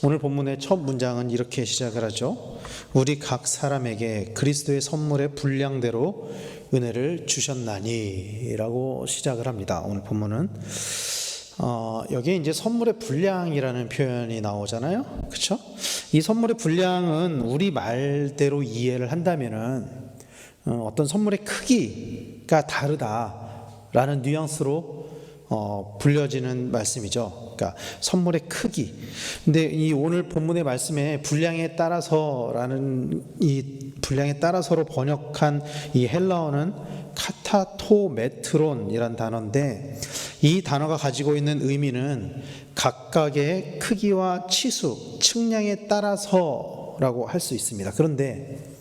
오늘 본문의 첫 문장은 이렇게 시작을 하죠. 우리 각 사람에게 그리스도의 선물의 분량대로 은혜를 주셨나니 라고 시작을 합니다. 오늘 본문은 여기에 이제 선물의 분량이라는 표현이 나오잖아요. 그렇죠? 이 선물의 분량은 우리 말대로 이해를 한다면은 어떤 선물의 크기가 다르다라는 뉘앙스로 불려지는 말씀이죠. 그러니까 선물의 크기. 근데 이 오늘 본문의 말씀에 분량에 따라서라는 이 분량에 따라서로 번역한 이 헬라어는 카타토메트론이란 단어인데, 이 단어가 가지고 있는 의미는 각각의 크기와 치수, 측량에 따라서라고 할 수 있습니다. 그런데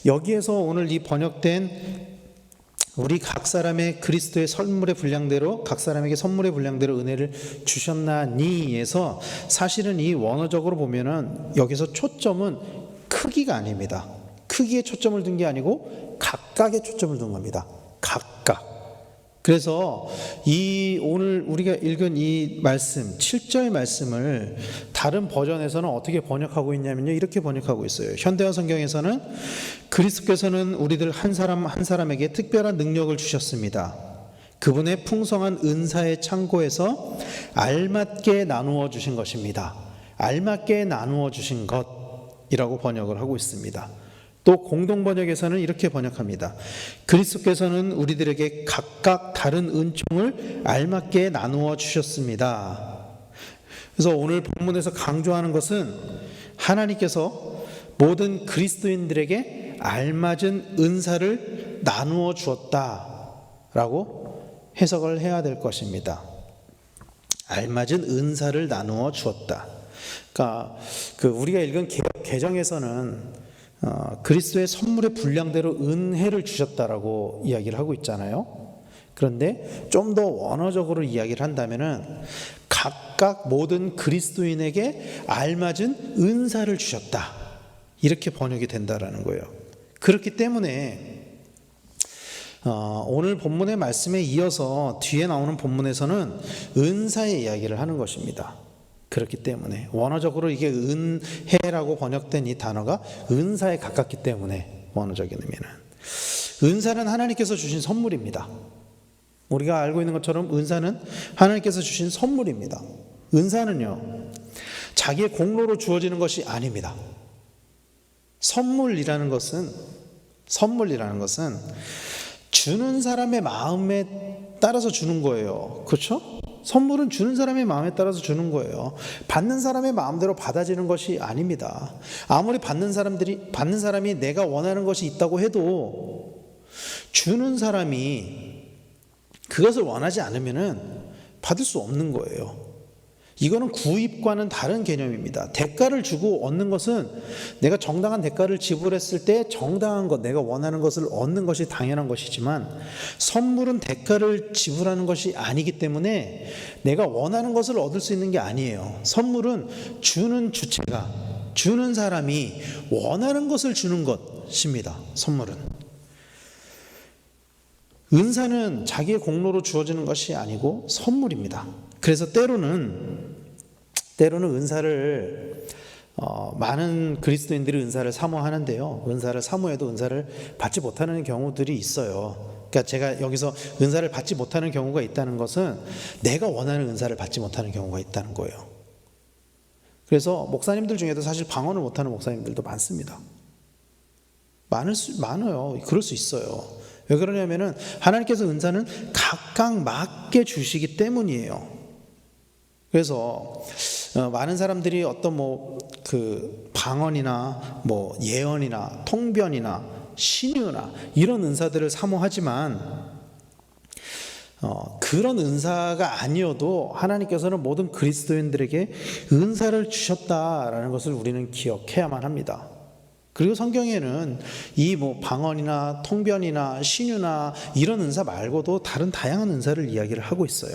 여기에서 오늘 이 번역된 우리 각 사람의 그리스도의 선물의 분량대로 각 사람에게 선물의 분량대로 은혜를 주셨나니에서 사실은 이 원어적으로 보면은 여기서 초점은 크기가 아닙니다. 크기에 초점을 둔 게 아니고 각각에 초점을 둔 겁니다. 각각. 그래서 이 오늘 우리가 읽은 이 말씀 7절 말씀을 다른 버전에서는 어떻게 번역하고 있냐면요, 이렇게 번역하고 있어요. 현대화 성경에서는 그리스도께서는 우리들 한 사람 한 사람에게 특별한 능력을 주셨습니다. 그분의 풍성한 은사의 창고에서 알맞게 나누어 주신 것입니다. 알맞게 나누어 주신 것이라고 번역을 하고 있습니다. 또 공동번역에서는 이렇게 번역합니다. 그리스도께서는 우리들에게 각각 다른 은총을 알맞게 나누어 주셨습니다. 그래서 오늘 본문에서 강조하는 것은 하나님께서 모든 그리스도인들에게 알맞은 은사를 나누어 주었다라고 해석을 해야 될 것입니다. 알맞은 은사를 나누어 주었다. 그러니까 우리가 읽은 개정에서는 그리스도의 선물의 분량대로 은혜를 주셨다라고 이야기를 하고 있잖아요. 그런데 좀 더 원어적으로 이야기를 한다면은 각각 모든 그리스도인에게 알맞은 은사를 주셨다, 이렇게 번역이 된다라는 거예요. 그렇기 때문에 오늘 본문의 말씀에 이어서 뒤에 나오는 본문에서는 은사의 이야기를 하는 것입니다. 그렇기 때문에 원어적으로 이게 은혜라고 번역된 이 단어가 은사에 가깝기 때문에 원어적인 의미는, 은사는 하나님께서 주신 선물입니다. 우리가 알고 있는 것처럼 은사는 하나님께서 주신 선물입니다. 은사는요, 자기의 공로로 주어지는 것이 아닙니다. 선물이라는 것은 주는 사람의 마음에 따라서 주는 거예요. 그렇죠? 선물은 주는 사람의 마음에 따라서 주는 거예요. 받는 사람의 마음대로 받아지는 것이 아닙니다. 아무리 받는 사람이 내가 원하는 것이 있다고 해도 주는 사람이 그것을 원하지 않으면은 받을 수 없는 거예요. 이거는 구입과는 다른 개념입니다. 대가를 주고 얻는 것은 내가 정당한 대가를 지불했을 때 정당한 것, 내가 원하는 것을 얻는 것이 당연한 것이지만, 선물은 대가를 지불하는 것이 아니기 때문에 내가 원하는 것을 얻을 수 있는 게 아니에요. 선물은 주는 주체가, 주는 사람이 원하는 것을 주는 것입니다. 선물은. 은사는 자기의 공로로 주어지는 것이 아니고 선물입니다. 그래서 때로는 은사를 많은 그리스도인들이 은사를 사모하는데요, 은사를 사모해도 은사를 받지 못하는 경우들이 있어요. 그러니까 제가 여기서 은사를 받지 못하는 경우가 있다는 것은 내가 원하는 은사를 받지 못하는 경우가 있다는 거예요. 그래서 목사님들 중에도 사실 방언을 못하는 목사님들도 많습니다. 많아요. 그럴 수 있어요. 왜 그러냐면은 하나님께서 은사는 각각 맞게 주시기 때문이에요. 그래서 많은 사람들이 어떤 방언이나 예언이나 통변이나 신유나 이런 은사들을 사모하지만 그런 은사가 아니어도 하나님께서는 모든 그리스도인들에게 은사를 주셨다라는 것을 우리는 기억해야만 합니다. 그리고 성경에는 이 방언이나 통변이나 신유나 이런 은사 말고도 다른 다양한 은사를 이야기를 하고 있어요.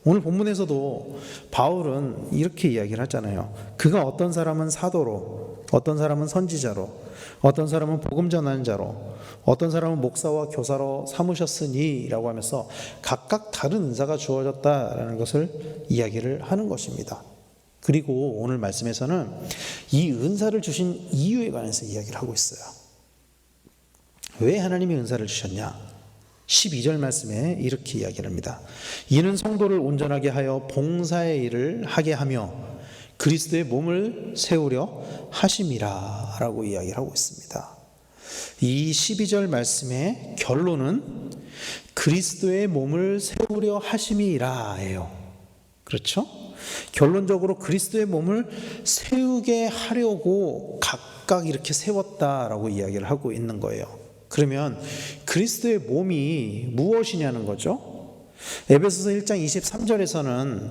오늘 본문에서도 바울은 이렇게 이야기를 하잖아요. 그가 어떤 사람은 사도로, 어떤 사람은 선지자로, 어떤 사람은 복음 전하는 자로, 어떤 사람은 목사와 교사로 삼으셨으니 라고 하면서 각각 다른 은사가 주어졌다라는 것을 이야기를 하는 것입니다. 그리고 오늘 말씀에서는 이 은사를 주신 이유에 관해서 이야기를 하고 있어요. 왜 하나님이 은사를 주셨냐? 12절 말씀에 이렇게 이야기를 합니다. 이는 성도를 온전하게 하여 봉사의 일을 하게 하며 그리스도의 몸을 세우려 하심이라 라고 이야기를 하고 있습니다. 이 12절 말씀의 결론은 그리스도의 몸을 세우려 하심이라예요. 그렇죠? 결론적으로 그리스도의 몸을 세우게 하려고 각각 이렇게 세웠다라고 이야기를 하고 있는 거예요. 그러면 그리스도의 몸이 무엇이냐는 거죠? 에베소서 1장 23절에서는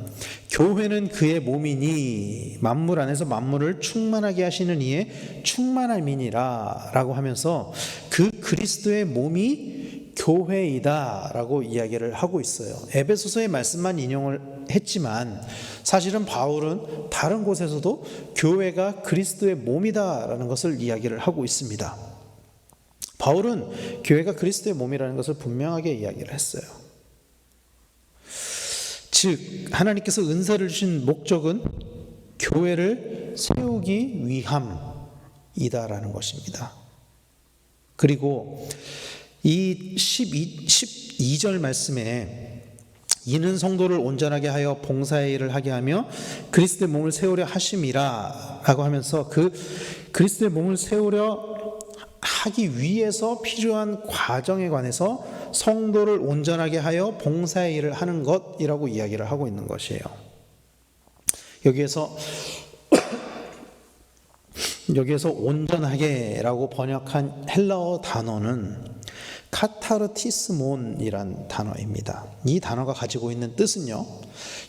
교회는 그의 몸이니 만물 안에서 만물을 충만하게 하시는 이의 충만함이니라 라고 하면서 그 그리스도의 몸이 교회이다 라고 이야기를 하고 있어요. 에베소서의 말씀만 인용을 했지만 사실은 바울은 다른 곳에서도 교회가 그리스도의 몸이다 라는 것을 이야기를 하고 있습니다. 바울은 교회가 그리스도의 몸이라는 것을 분명하게 이야기를 했어요. 즉 하나님께서 은사를 주신 목적은 교회를 세우기 위함이다라는 것입니다. 그리고 이 12절 말씀에 이는 성도를 온전하게 하여 봉사의 일을 하게 하며 그리스도의 몸을 세우려 하심이라 라고 하면서 그 그리스도의 몸을 세우려 하기 위해서 필요한 과정에 관해서 성도를 온전하게 하여 봉사의 일을 하는 것이라고 이야기를 하고 있는 것이에요. 여기에서 온전하게라고 번역한 헬라어 단어는 카타르티스몬이란 단어입니다. 이 단어가 가지고 있는 뜻은요,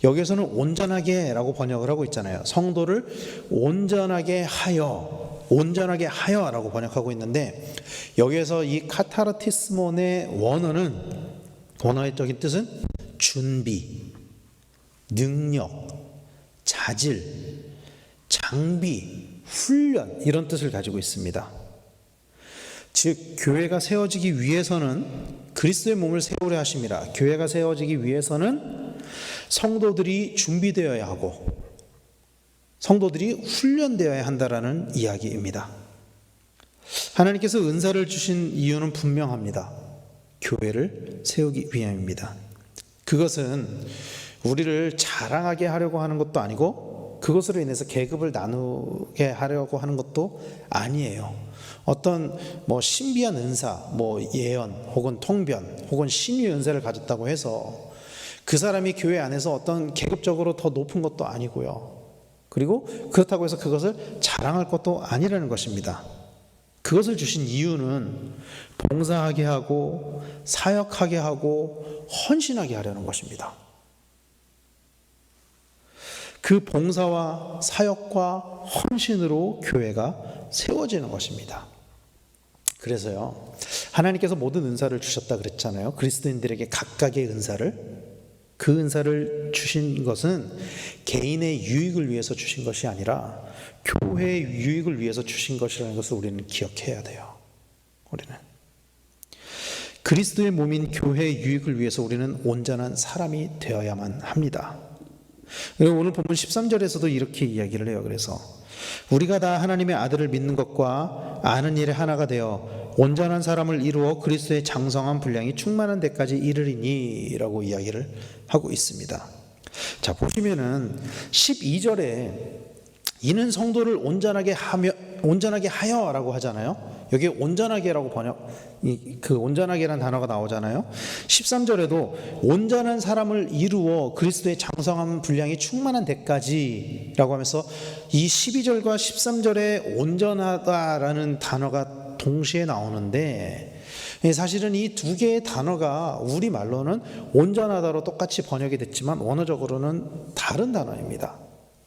여기에서는 온전하게라고 번역을 하고 있잖아요. 성도를 온전하게 하여라고 번역하고 있는데, 여기에서 이 카타르티스몬의 원어적인 뜻은 준비, 능력, 자질, 장비, 훈련 이런 뜻을 가지고 있습니다. 즉 교회가 세워지기 위해서는 그리스도의 몸을 세우려 하심이라, 교회가 세워지기 위해서는 성도들이 준비되어야 하고 성도들이 훈련되어야 한다라는 이야기입니다. 하나님께서 은사를 주신 이유는 분명합니다. 교회를 세우기 위함입니다. 그것은 우리를 자랑하게 하려고 하는 것도 아니고 그것으로 인해서 계급을 나누게 하려고 하는 것도 아니에요. 어떤 신비한 은사, 예언 혹은 통변 혹은 신유의 은사를 가졌다고 해서 그 사람이 교회 안에서 어떤 계급적으로 더 높은 것도 아니고요. 그리고 그렇다고 해서 그것을 자랑할 것도 아니라는 것입니다. 그것을 주신 이유는 봉사하게 하고 사역하게 하고 헌신하게 하려는 것입니다. 그 봉사와 사역과 헌신으로 교회가 세워지는 것입니다. 그래서요, 하나님께서 모든 은사를 주셨다 그랬잖아요. 그리스도인들에게 각각의 그 은사를 주신 것은 개인의 유익을 위해서 주신 것이 아니라 교회의 유익을 위해서 주신 것이라는 것을 우리는 기억해야 돼요. 우리는 그리스도의 몸인 교회의 유익을 위해서 우리는 온전한 사람이 되어야만 합니다. 그리고 오늘 본문 13절에서도 이렇게 이야기를 해요. 그래서 우리가 다 하나님의 아들을 믿는 것과 아는 일에 하나가 되어 온전한 사람을 이루어 그리스도의 장성한 분량이 충만한 데까지 이르리니 라고 이야기를 하고 있습니다. 자, 보시면은 12절에 이는 성도를 온전하게 하여 라고 하잖아요. 여기 온전하게라고 그 온전하게라는 단어가 나오잖아요. 13절에도 온전한 사람을 이루어 그리스도의 장성한 분량이 충만한 데까지 라고 하면서 이 12절과 13절에 온전하다라는 단어가 동시에 나오는데, 사실은 이 두 개의 단어가 우리말로는 온전하다로 똑같이 번역이 됐지만 원어적으로는 다른 단어입니다.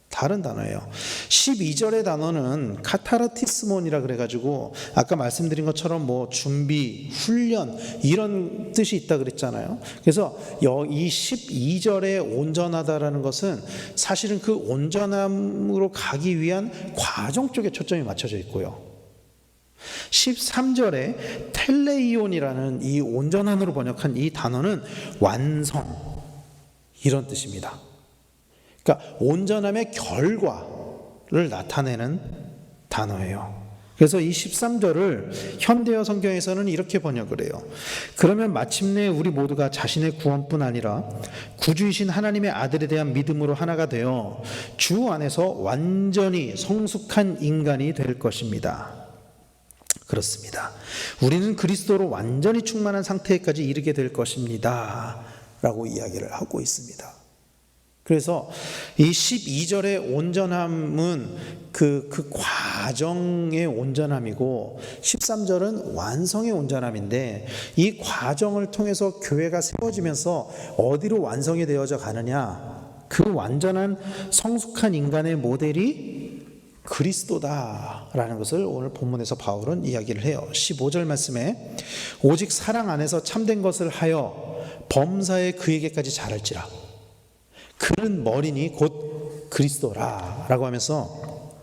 다른 단어예요. 12절의 단어는 카타르티스몬이라 그래가지고 아까 말씀드린 것처럼 준비, 훈련 이런 뜻이 있다 그랬잖아요. 그래서 이 12절의 온전하다라는 것은 사실은 그 온전함으로 가기 위한 과정 쪽에 초점이 맞춰져 있고요. 13절에 텔레이온이라는 이 온전함으로 번역한 이 단어는 완성 이런 뜻입니다. 그러니까 온전함의 결과를 나타내는 단어예요. 그래서 이 13절을 현대어 성경에서는 이렇게 번역을 해요. 그러면 마침내 우리 모두가 자신의 구원뿐 아니라 구주이신 하나님의 아들에 대한 믿음으로 하나가 되어 주 안에서 완전히 성숙한 인간이 될 것입니다. 그렇습니다. 우리는 그리스도로 완전히 충만한 상태까지 이르게 될 것입니다. 라고 이야기를 하고 있습니다. 그래서 이 12절의 온전함은 그 과정의 온전함이고 13절은 완성의 온전함인데, 이 과정을 통해서 교회가 세워지면서 어디로 완성이 되어져 가느냐, 그 완전한 성숙한 인간의 모델이 그리스도다라는 것을 오늘 본문에서 바울은 이야기를 해요. 15절 말씀에 오직 사랑 안에서 참된 것을 하여 범사에 그에게까지 자랄지라. 그는 머리니 곧 그리스도라 라고 하면서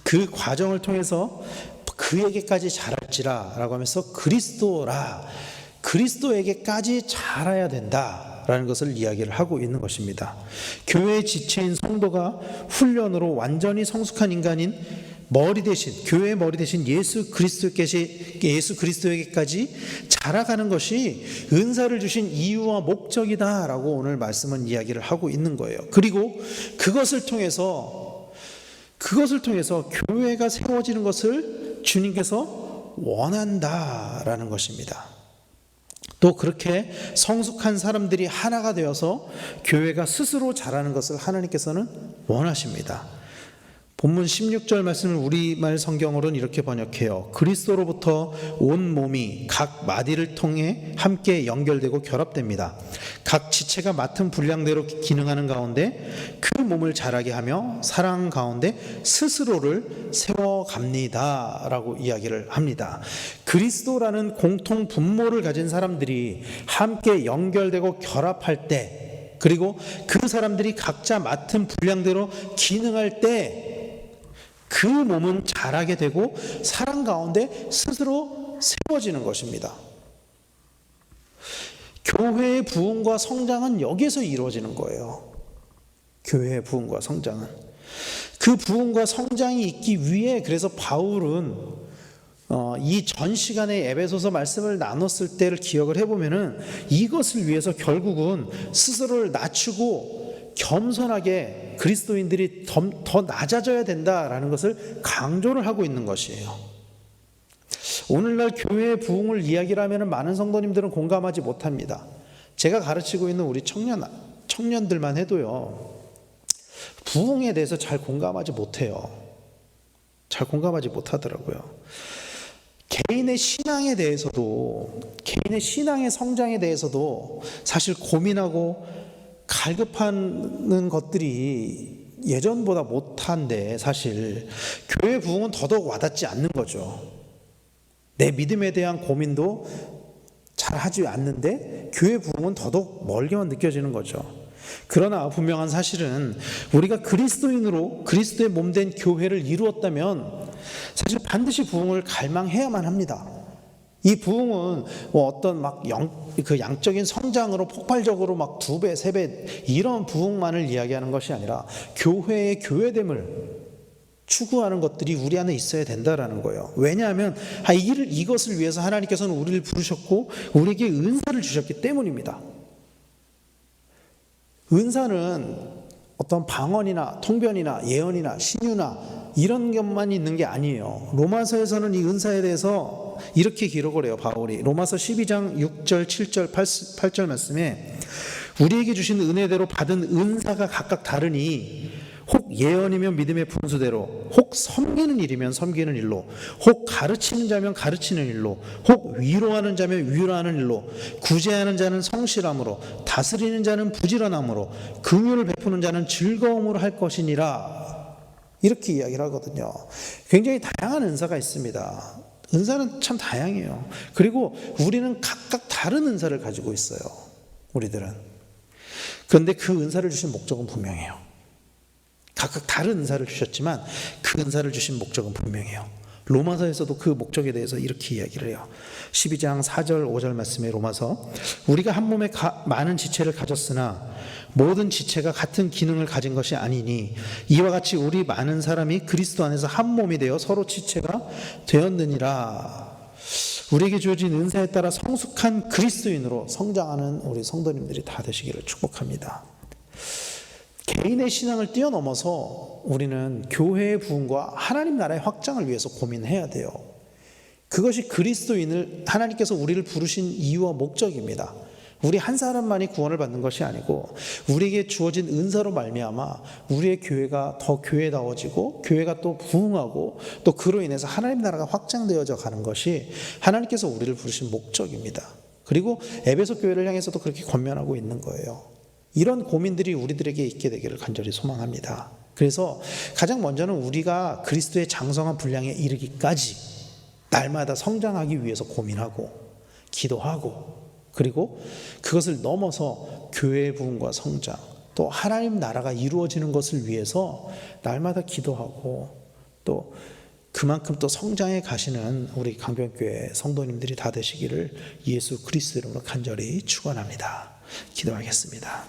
그 과정을 통해서 그에게까지 자랄지라 라고 하면서 그리스도라, 그리스도에게까지 자라야 된다라는 것을 이야기를 하고 있는 것입니다. 교회의 지체인 성도가 훈련으로 완전히 성숙한 인간인 머리 대신, 교회의 머리 대신 예수 그리스도에게까지 자라가는 것이 은사를 주신 이유와 목적이다라고 오늘 말씀은 이야기를 하고 있는 거예요. 그리고 그것을 통해서 교회가 세워지는 것을 주님께서 원한다라는 것입니다. 또 그렇게 성숙한 사람들이 하나가 되어서 교회가 스스로 자라는 것을 하나님께서는 원하십니다. 본문 16절 말씀을 우리말 성경으로는 이렇게 번역해요. 그리스도로부터 온 몸이 각 마디를 통해 함께 연결되고 결합됩니다. 각 지체가 맡은 분량대로 기능하는 가운데 그 몸을 자라게 하며 사랑 가운데 스스로를 세워갑니다 라고 이야기를 합니다. 그리스도라는 공통 분모를 가진 사람들이 함께 연결되고 결합할 때, 그리고 그 사람들이 각자 맡은 분량대로 기능할 때 그 몸은 자라게 되고 사랑 가운데 스스로 세워지는 것입니다. 교회의 부흥과 성장은 여기에서 이루어지는 거예요. 교회의 부흥과 성장은. 그 부흥과 성장이 있기 위해 그래서 바울은 이 전 시간에 에베소서 말씀을 나눴을 때를 기억을 해보면은 이것을 위해서 결국은 스스로를 낮추고 겸손하게 그리스도인들이 더 낮아져야 된다라는 것을 강조를 하고 있는 것이에요. 오늘날 교회의 부흥을 이야기를 하면 많은 성도님들은 공감하지 못합니다. 제가 가르치고 있는 우리 청년들만 해도요, 부흥에 대해서 잘 공감하지 못해요. 잘 공감하지 못하더라고요. 개인의 신앙에 대해서도, 개인의 신앙의 성장에 대해서도 사실 고민하고 갈급하는 것들이 예전보다 못한데, 사실 교회 부흥은 더더욱 와닿지 않는 거죠. 내 믿음에 대한 고민도 잘 하지 않는데 교회 부흥은 더더욱 멀게만 느껴지는 거죠. 그러나 분명한 사실은 우리가 그리스도인으로 그리스도의 몸된 교회를 이루었다면 사실 반드시 부흥을 갈망해야만 합니다. 이 부흥은 어떤 그 양적인 성장으로 폭발적으로 2배, 3배 이런 부흥만을 이야기하는 것이 아니라 교회의 교회됨을 추구하는 것들이 우리 안에 있어야 된다라는 거예요. 왜냐하면 이것을 위해서 하나님께서는 우리를 부르셨고 우리에게 은사를 주셨기 때문입니다. 은사는 어떤 방언이나 통변이나 예언이나 신유나 이런 것만 있는 게 아니에요. 로마서에서는 이 은사에 대해서 이렇게 기록을 해요. 바울이 로마서 12장 6절 7절 8절 말씀에 우리에게 주신 은혜대로 받은 은사가 각각 다르니 혹 예언이면 믿음의 분수대로, 혹 섬기는 일이면 섬기는 일로, 혹 가르치는 자면 가르치는 일로, 혹 위로하는 자면 위로하는 일로, 구제하는 자는 성실함으로, 다스리는 자는 부지런함으로, 긍휼을 베푸는 자는 즐거움으로 할 것이니라. 이렇게 이야기를 하거든요. 굉장히 다양한 은사가 있습니다. 은사는 참 다양해요. 그리고 우리는 각각 다른 은사를 가지고 있어요. 우리들은. 그런데 그 은사를 주신 목적은 분명해요. 각각 다른 은사를 주셨지만 그 은사를 주신 목적은 분명해요. 로마서에서도 그 목적에 대해서 이렇게 이야기를 해요. 12장 4절 5절 말씀에 로마서, 우리가 한 몸에 많은 지체를 가졌으나 모든 지체가 같은 기능을 가진 것이 아니니 이와 같이 우리 많은 사람이 그리스도 안에서 한 몸이 되어 서로 지체가 되었느니라. 우리에게 주어진 은사에 따라 성숙한 그리스도인으로 성장하는 우리 성도님들이 다 되시기를 축복합니다. 개인의 신앙을 뛰어넘어서 우리는 교회의 부흥과 하나님 나라의 확장을 위해서 고민해야 돼요. 그것이 그리스도인을 하나님께서 우리를 부르신 이유와 목적입니다. 우리 한 사람만이 구원을 받는 것이 아니고 우리에게 주어진 은사로 말미암아 우리의 교회가 더 교회다워지고 교회가 또 부흥하고 또 그로 인해서 하나님 나라가 확장되어져 가는 것이 하나님께서 우리를 부르신 목적입니다. 그리고 에베소 교회를 향해서도 그렇게 권면하고 있는 거예요. 이런 고민들이 우리들에게 있게 되기를 간절히 소망합니다. 그래서 가장 먼저는 우리가 그리스도의 장성한 분량에 이르기까지 날마다 성장하기 위해서 고민하고 기도하고, 그리고 그것을 넘어서 교회의 부흥과 성장, 또 하나님 나라가 이루어지는 것을 위해서 날마다 기도하고 또 그만큼 또 성장해 가시는 우리 강변교회 성도님들이 다 되시기를 예수 그리스도 이름으로 간절히 축원합니다. 기도하겠습니다.